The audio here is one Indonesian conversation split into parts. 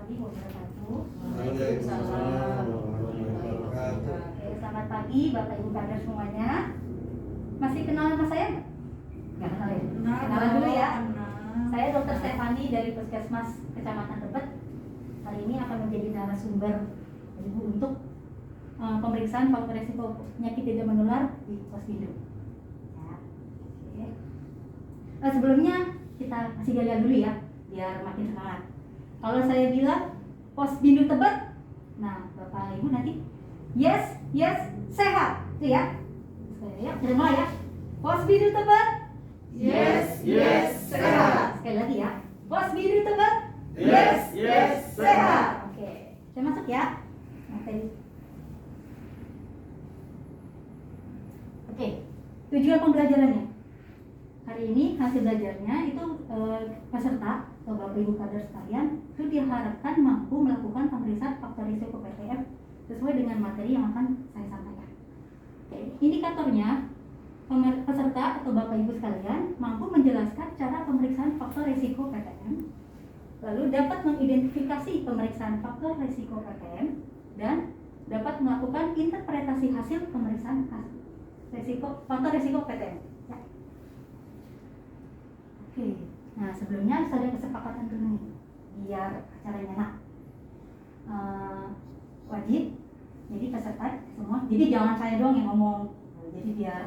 warahmatullahi wabarakatuh. Waalaikumsalam warahmatullahi wabarakatuh. Selamat pagi Bapak Ibu kader semuanya. Masih kenal sama saya nggak? Nggak kenal ya? Kenalan dulu ya. Saya Dr. Stefani dari Puskesmas Kecamatan Tebet. Hari ini akan menjadi narasumber Ibu untuk pemeriksaan faktor resiko penyakit tidak menular di Posbindu. Ya. Oke. Sebelumnya kita kasih gaya dulu ya, biar makin semangat. Kalau saya bilang Posbindu Tebet, nah Bapak Ibu nanti yes, sehat, itu ya. Ya, terima ya. Posbindu Tebet, Yes, sehat. Sekali lagi ya. Posbindu Tebet, Yes, sehat. Oke, saya masuk ya. Oke, tujuan pembelajarannya. Hari ini hasil belajarnya itu peserta atau Bapak Ibu kader sekalian itu diharapkan mampu melakukan pemeriksaan faktor risiko PTM sesuai dengan materi yang akan saya sampaikan. Oke, indikatornya peserta atau Bapak Ibu sekalian mampu menjelaskan cara pemeriksaan faktor risiko PTM, lalu dapat mengidentifikasi pemeriksaan faktor risiko PTM dan dapat melakukan interpretasi hasil pemeriksaan faktor risiko PTM. Ya. Oke, nah sebelumnya harus ada kesepakatan dulu nih biar acaranya enak. Wajib, jadi peserta semua, jadi jangan saya doang yang ngomong, jadi biar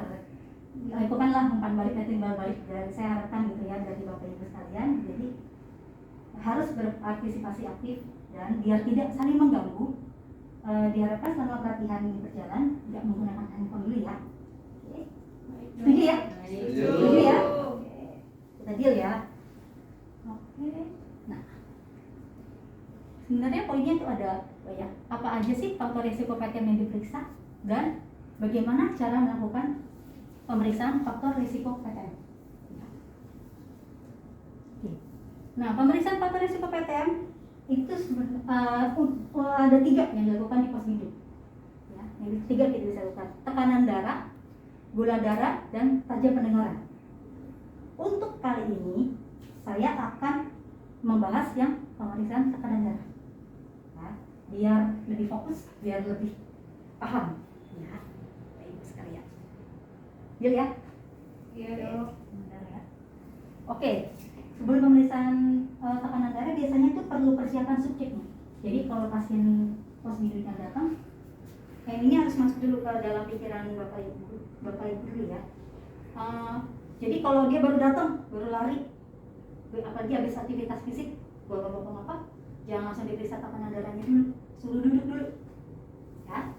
lakukanlah umpan balik dan timbal balik dari saya harapkan gitu ya dari Bapak Ibu sekalian. Jadi harus berpartisipasi aktif dan biar tidak saling mengganggu. Diharapkan selama pelatihan ini berjalan tidak menggunakan handphone dulu ya. Oke. Setuju ya? Setuju ya? Oke. Kita deal ya. Oke. Nah, sebenarnya poinnya itu ada ya, apa aja sih faktor risiko PTM yang diperiksa dan bagaimana cara melakukan pemeriksaan faktor risiko PTM. Oke. Nah, pemeriksaan faktor risiko PTM itu ada 3 yang dilakukan di Posbindu. Ya, yang 3 kita bisa lakukan: tekanan darah, gula darah, dan tajam pendengaran. Untuk kali ini saya akan membahas yang pemeriksaan tekanan darah. Ya, biar lebih fokus, biar lebih paham. Ya, Bapak Ibu sekalian. Deal ya? Iya dong. Bentar ya. Oke, sebelum pemeriksaan tekanan darah biasanya itu perlu persiapan subjek nih. Jadi kalau pasien Posbindu yang datang, ini harus masuk dulu ke dalam pikiran Bapak Ibu dulu ya. Jadi kalau dia baru datang, baru lari, apalagi habis aktivitas fisik, bawa apa, jangan langsung diperiksa tekanan darahnya dulu, suruh duduk dulu, ya.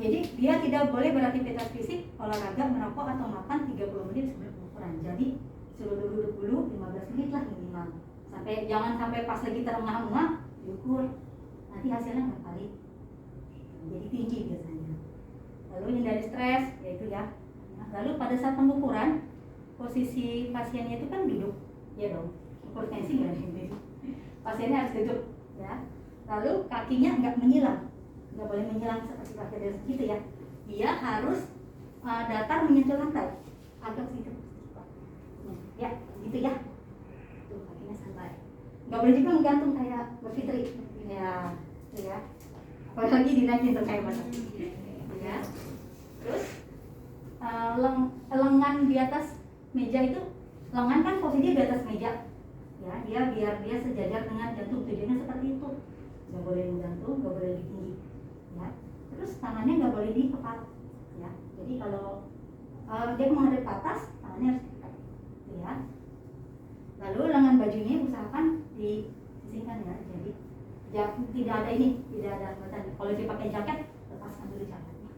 Jadi dia tidak boleh beraktivitas fisik, olahraga, merokok atau makan 30 menit sebelum pengukuran. Jadi suruh duduk dulu 15 menit lah minimal. Jangan sampai pas lagi terengah-engah diukur, nanti hasilnya nggak balik. Jadi tinggi biasanya. Lalu hindari stres, yaitu ya. Lalu pada saat pengukuran, posisi pasiennya itu kan duduk, ya dong. Ukur tensi nggak ada. Pasiennya harus duduk, ya. Lalu kakinya nggak menyilang. Nggak boleh menyilang seperti kaki dari segitu ya. Dia harus datar menyentuh lantai, agak sedikit. Ya, gitu ya. Tuh kakinya santai. Nggak boleh juga menggantung kayak berfitri. Ya, gitu ya. Apalagi dinaikin tuh kayak mana. Ya. Terus lengan di atas meja itu, lengan kan posisinya di atas meja. Ya, biar dia sejajar dengan jantung. Tujuannya seperti itu. Nggak boleh menggantung, nggak boleh lebih tinggi. Ya. Terus tangannya nggak boleh di kepala, ya. Jadi kalau dia menghadap ke atas, tangannya harus diikat, ya. Lalu lengan bajunya usahakan disisihkan ya. Jadi tidak ada hambatan. Kalau dia pakai jaket, lepaskan dulu jaketnya.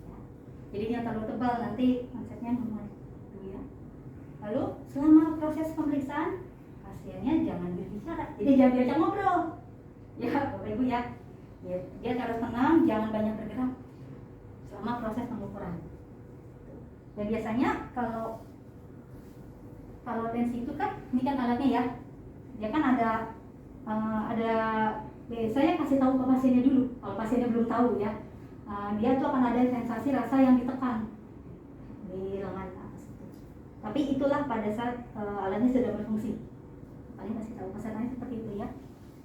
Ya. Jadi jangan terlalu tebal, nanti konsepnya normal, ya. Lalu selama proses pemeriksaan, pasiennya jangan berbicara, jadi jangan diajak ngobrol, ya Bapak Ibu ya. Dia harus tenang, jangan banyak bergerak selama proses pengukuran. Dan biasanya kalau tensi itu kan, ini kan alatnya ya, dia kan ada saya kasih tahu ke pasiennya dulu. Kalau pasiennya belum tahu ya, dia tuh akan ada sensasi rasa yang ditekan di lengan atas itu. Tapi itulah pada saat alatnya sudah berfungsi, paling kasih tahu pesertanya seperti itu ya.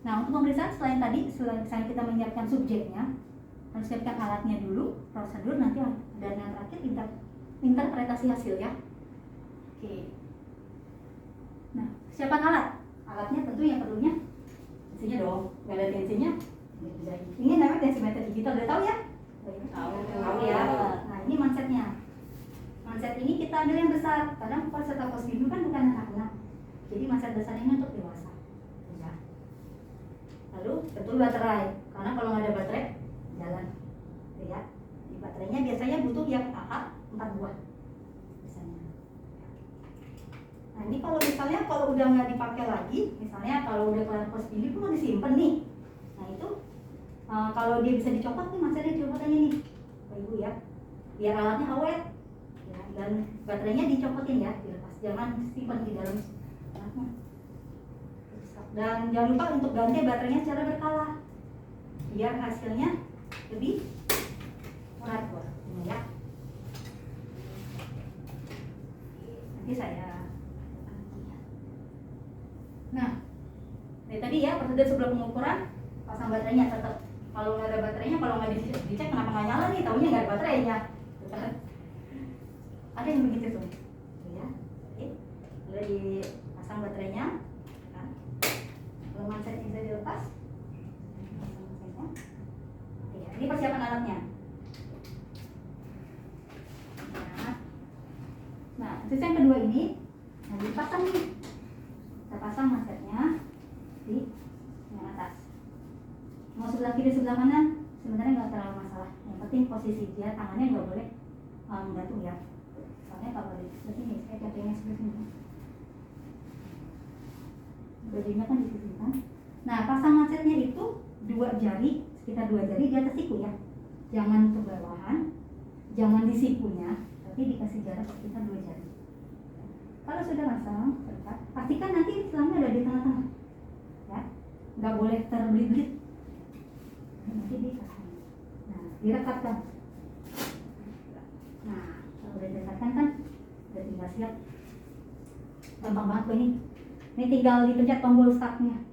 Nah untuk pemeriksaan selain kita menyiapkan subjeknya, harus siapkan alatnya dulu, prosedur, nanti dan yang terakhir interpretasi hasil ya. Oke. Nah, siapkan alatnya tentu yang perlunya tensinya dong, nggak ada tensinya. Ini namanya tensimeter digital, udah tahu ya? Tahu ya. Nah ini mansetnya. Manset ini kita ambil yang besar, karena peserta posbindu kan bukan anak-anak. Jadi manset besar ini untuk dewasa. Ya. Lalu tentu baterai, karena kalau nggak ada baterai jalan. Ya. Di baterainya biasanya butuh yang AA 4 buah. Biasanya. Nah ini kalau udah nggak dipakai lagi, misalnya kalau udah kelar posbindu itu mau disimpan nih. Nah itu kalau dia bisa dicopot nih, mansetnya dicopot aja nih, Bapak Ibu ya, biar alatnya awet. Ya, dan baterainya dicopotin ya, dilepas, jangan simpan di dalam alatnya. Dan jangan lupa untuk ganti baterainya secara berkala, biar hasilnya lebih akurat ini ya. Nanti saya. Nah, dari tadi ya prosedur sebelum pengukuran, pasang baterainya tetap. Kalau nggak ada baterainya, kalau nggak dicek kenapa nggak nyala nih? Taunya nggak ada baterainya. Ada yang begitu tuh, ya. Oke, udah dipasang baterainya. Nah, kalau mansetnya bisa dilepas, pasang mansetnya. Ya, ini persiapan alatnya. Nah, terus yang kedua ini, nah dipasang nih. Kita pasang mansetnya di yang atas. Mau sebelah kiri sebelah kanan sebenarnya nggak terlalu masalah. Yang penting posisi dia, tangannya nggak boleh menggantung ya. Soalnya kalau di sebelah sini, saya contohnya sebelah sini. Bajunya kan di sini kan. Nah pasang mansetnya itu sekitar 2 jari di atas siku ya. Jangan ke bawahan, jangan di sikunya, tapi dikasih jarak sekitar 2 jari. Kalau sudah pasang, pastikan nanti selangnya ada di tengah-tengah, ya, nggak boleh terbelit-belit. Nanti dipasang. Nah, direkatkan. Nah, kalau udah direkatkan kan, udah tinggal siap. Gampang banget kok ini. Ini tinggal dipencet tombol startnya.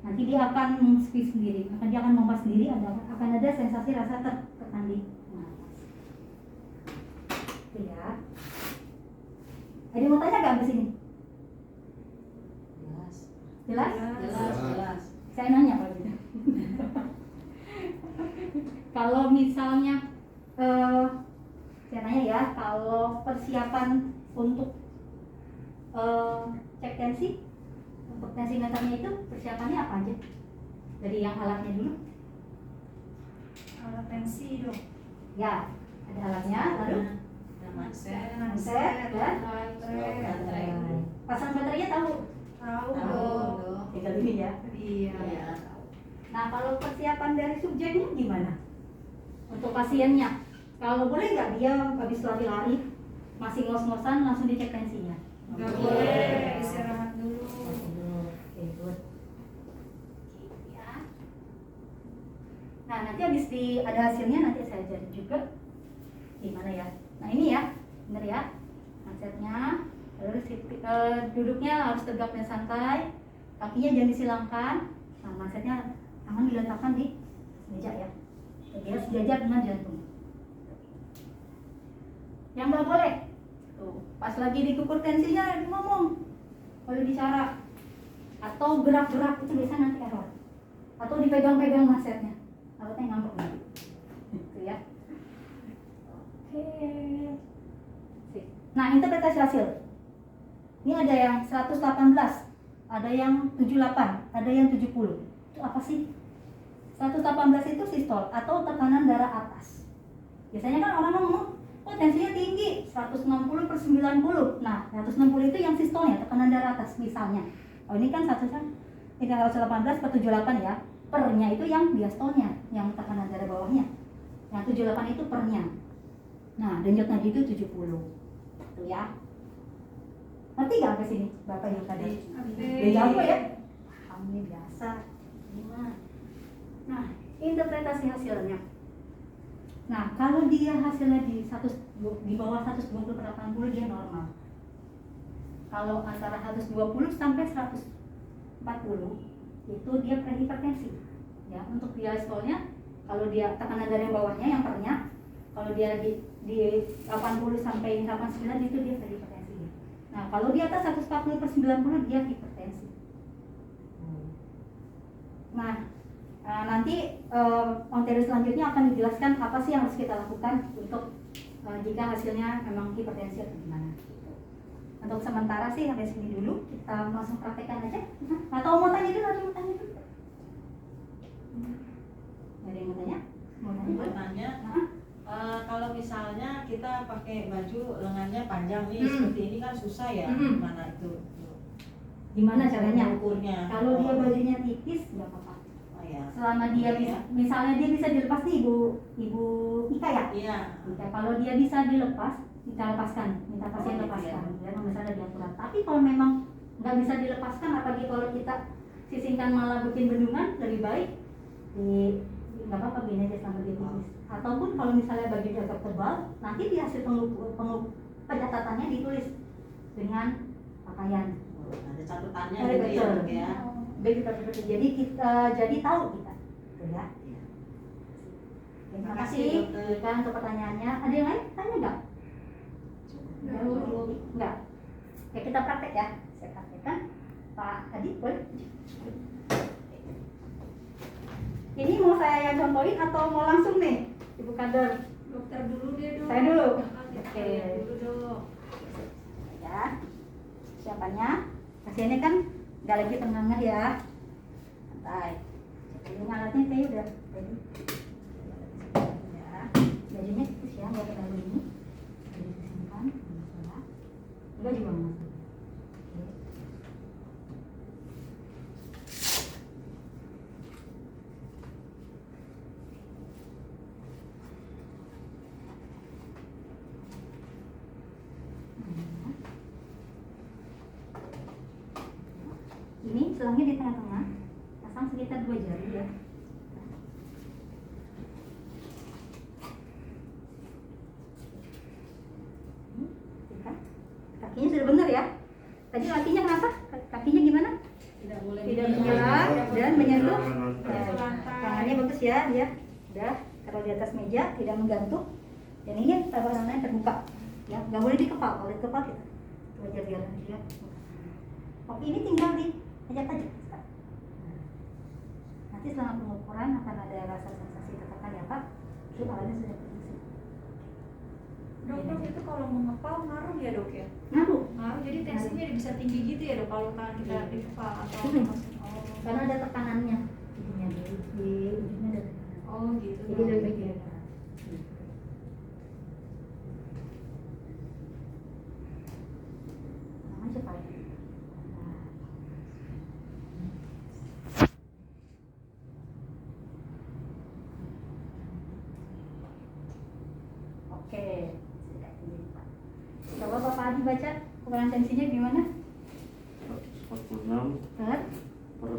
Nanti dia akan meng-squeeze sendiri, dia akan mempas sendiri, akan ada sensasi rasa tertekan di atas. Itu ya. Ada mau tanya nggak abis ini? Jelas? Jelas. Saya nanya kalau gitu. Kalau misalnya, saya tanya ya, kalau persiapan untuk cek tensi, untuk tensimeternya itu persiapannya apa aja? Dari yang alatnya dulu? Alat tensi dong. Ya, ada alatnya, lalu Manset, dan baterai. pasang baterainya tahu? Tahu. Tinggal ini ya. Iya. Nah, kalau persiapan dari subjeknya gimana? Untuk pasiennya, kalau boleh nggak dia habis lari-lari masih ngos-ngosan langsung dicek tensinya? Nggak boleh, istirahat dulu. Oke, good. Ya. Nah, nanti habis ada hasilnya nanti saya ajarin juga gimana ya. Nah ini ya, bener ya, mansetnya, lalu duduknya harus tegak dan santai, kakinya jangan disilangkan. Nah mansetnya tangan diletakkan di meja ya, biar sejajar dengan jantung. Yang nggak boleh, tuh pas lagi dikukur tensinya ngomong, kalau bicara atau gerak-gerak itu biasanya nanti error, atau dipegang-pegang mansetnya, alatnya ngambek nanti, gitu ya. Oke. Nah, interpretasi hasil. Ini ada yang 118, ada yang 78, ada yang 70. Itu apa sih? 118 itu sistol atau tekanan darah atas. Biasanya kan orang ngomong, oh tensinya tinggi, 160/90. Nah, 160 itu yang sistolnya, tekanan darah atas misalnya. Oh, ini kan 118/78 ya. Pernya itu yang diastolnya, yang tekanan darah bawahnya. Yang 78 itu pernya. Nah, denyut nadi itu 70. Tuh ya. Ngerti gak ke sini Bapak yang tadi? Udah jago ya? Paham nih biasa. Nah, interpretasi hasilnya. Nah, kalau dia hasilnya di bawah 120/80 dia normal. Kalau antara 120 sampai 140 itu dia prehipertensi. Ya, untuk diastolnya kalau dia tekanan darah yang bawahnya yang ternya, kalau dia di 80 sampai 89 itu dia prehipertensi. Nah, kalau di atas 140/90 dia hipertensi. Nah, nanti materi selanjutnya akan dijelaskan apa sih yang harus kita lakukan untuk jika hasilnya memang hipertensi atau gimana. Untuk sementara sih sampai sini dulu, kita langsung praktekkan aja. Atau mau tanya dulu, ada yang mau tanya dulu? Ada yang mau tanya? Mau tanya? Mau tanya, kalau misalnya kita pakai baju lengannya panjang nih, seperti ini kan susah ya, gimana itu? Gimana caranya? Ukurnya. Kalau dia bajunya tipis, nggak apa-apa. Oh ya. Selama dia bisa, misalnya dia bisa dilepas nih ibu Ika ya? Iya. Ika, kalau dia bisa dilepas, kita lepaskan, minta pasien lepaskan. Ya, kalau misalnya dia aturan. Tapi kalau memang nggak bisa dilepaskan, apalagi kalau kita sisingkan malah bikin bendungan, lebih baik nggak apa-apa gini aja selama dia tipis. Ataupun kalau misalnya bajunya agak tebal, nanti di hasil pencatatannya ditulis dengan pakaian. Ada catatannya Ada gitu ya, betul. Dok, ya. Betul. Jadi kita tahu kita, gitu ya. Terima kasih Ika untuk pertanyaannya. Ada yang lain? Tanya nggak? Nggak. Oke, kita praktek ya. Saya praktekkan. Pak Adi, boleh? Ini mau saya yang contohin atau mau langsung nih, Ibu Kader? Dokter dulu deh dok. Saya dulu. Oke. Dulu dok. Ya. Siapanya? Pasiennya kan nggak lagi tengah ya. Santai. Ini alatnya saya udah ready. Ya. Bajunya tipis ya, nggak terlalu ini. Jadi disimpan. Enggak juga mas. Ini selangnya di tengah-tengah, pasang sekitar 2 jari ya. Kakinya sudah benar ya. Tadi lakinya kenapa? Kakinya gimana? Tidak boleh Tidak begini. menyerang dan menyentuh. Ke lantai. Tangannya bagus ya, dia udah taruh di atas meja, tidak menggantung. Dan ini taruh tangannya terbuka. Ya, nggak boleh dikepal. Kalau dikepal kita wajar biar dia. Oke, ini tinggal diajak aja. Nanti selama pengukuran akan ada rasa sensasi tekan ya Pak. Itu alatnya sudah terisi. Dok itu kalau mengepal ngaruh ya dok ya? Ngaruh. Ngaruh jadi tensinya bisa tinggi gitu ya dok kalau tangan kita dikepal atau oh. Karena ada tekanannya. Ujungnya di ujungnya ada tekanan. Oh gitu. Jadi lebih baik dia. Aja Pak. Oke. Coba Bapak Adi baca ukuran tensinya gimana? 46 Per per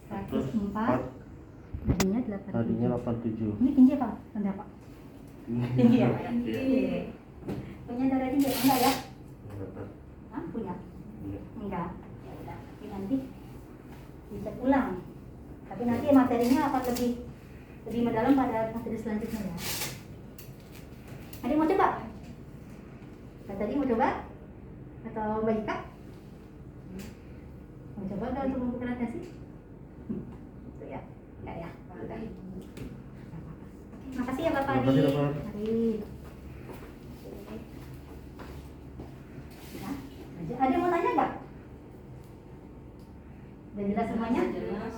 104. Tadinya 8. tadinya 87. Ini tinggi apa? Rendah Pak? Tinggi ya? Iya. Punya darah tinggi? Enggak ya? Enggak. Hah? Punya? Iya. Enggak. Ya udah. Tapi nanti dicek ulang. Tapi nanti materinya akan lebih mendalam pada materi selanjutnya ya. Ada yang mau coba? Nah, tadi mau coba? Atau Mbak Ika? Mau coba nggak untuk mengukur tensi? Itu ya? Enggak ya? Udah. Makasih ya Bapak Terima kasih, Adi. Bapak. Mari. Nah, ada yang mau tanya nggak? Udah jelas semuanya? Jelas.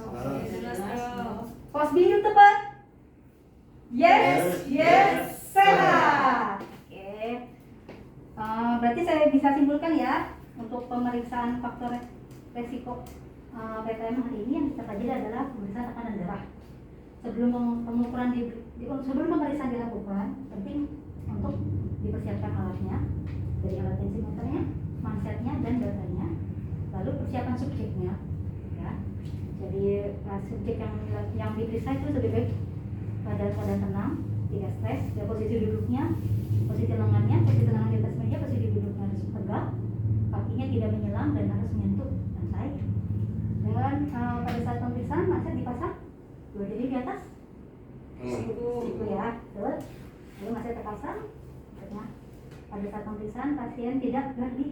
Jelas dok. Pos bingung tepat? Yes, sehat. Oke. Berarti saya bisa simpulkan ya untuk pemeriksaan faktor resiko PTM hari ini yang kita pelajari adalah pemeriksaan tekanan darah. Sebelum sebelum pemeriksaan dilakukan, penting untuk dipersiapkan alatnya, dari alat tensimeternya, mansetnya dan datanya, lalu persiapan subjeknya. Ya. Jadi subjek yang diperiksa itu lebih baik pada tenang, tidak stres, ya posisi duduknya, posisi lengannya di atas meja, posisi duduknya harus tegak, kakinya tidak menyelam dan harus menyentuh lantai dengan kemudian pada saat pemeriksaan masker dipasang 2 jari di atas siku ya, betul. Lalu masker terpasang, maksudnya pada saat pemeriksaan pasien tidak berdiri.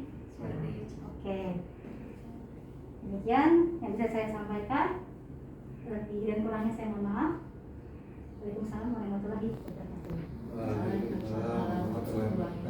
Oke. Demikian yang bisa saya sampaikan. Lebih dan kurangnya saya mohon maaf. Waalaikumsalam warahmatullahi wabarakatuh. Waalaikumsalam warahmatullahi wabarakatuh.